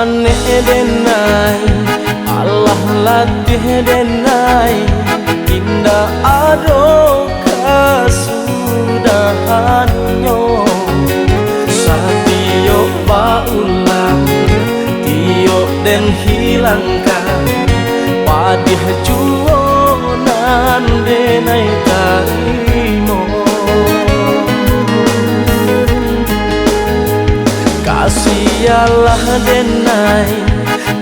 panek denai, Allah latih denai, indah ado kasudahannya. Satio baulang, tio den hilangkan, padih juonan denai tarimo. Kasialah denai,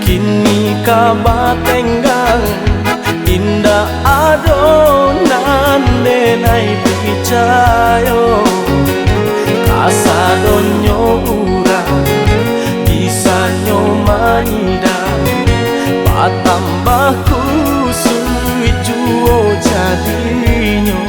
kini kabatenggang, indah adonan denai picayo. Kasadonyo urang, bisanyo manidang, patambahku suit juo jadinyo.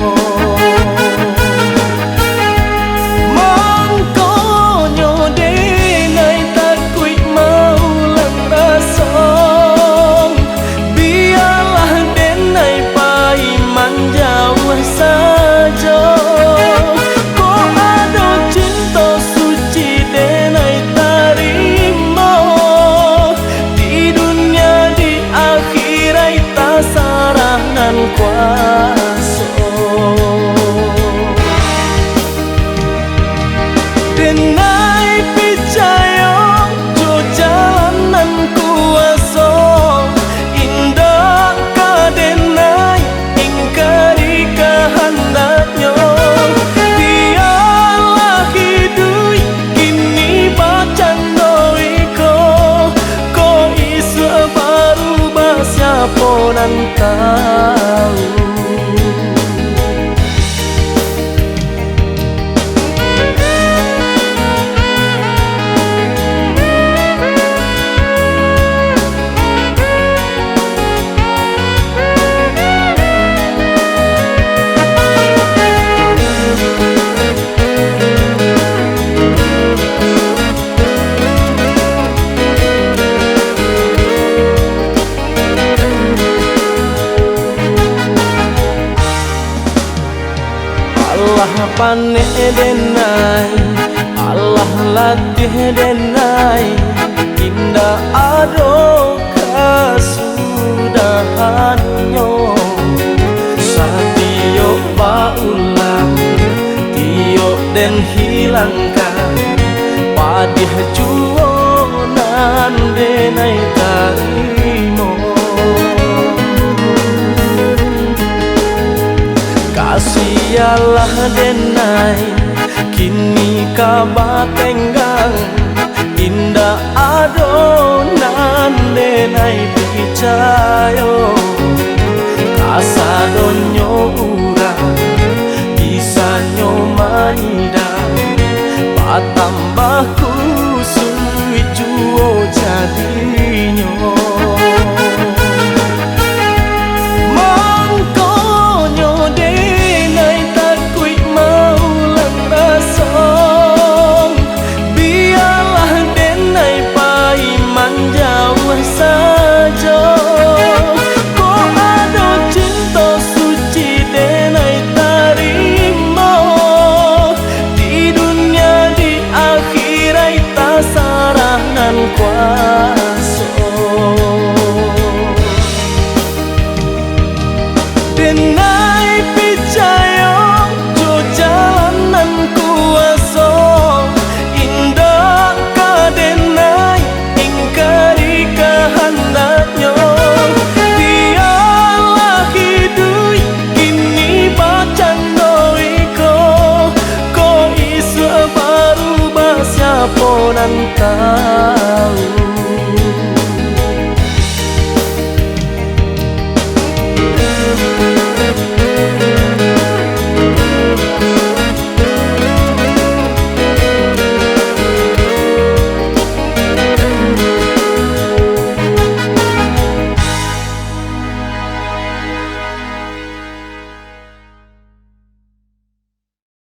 Denai picayo jo jalanan kuaso, indah ka denai ingkari kehendaknya. Dialah hidui kini bacandoiko, ko isu baru siapa nan tahu. Allah panek denai, Allah latih denai, indah ado kasudahannya. Satio baulang, tio den hilangkan, padih juonan denai tarimo. Kasialah denai, kini kabatenggang, indah adonan denai picayo. Kasadonyo urang, bisanyo manidang, patambahku suit juo jadinyo. Kuasa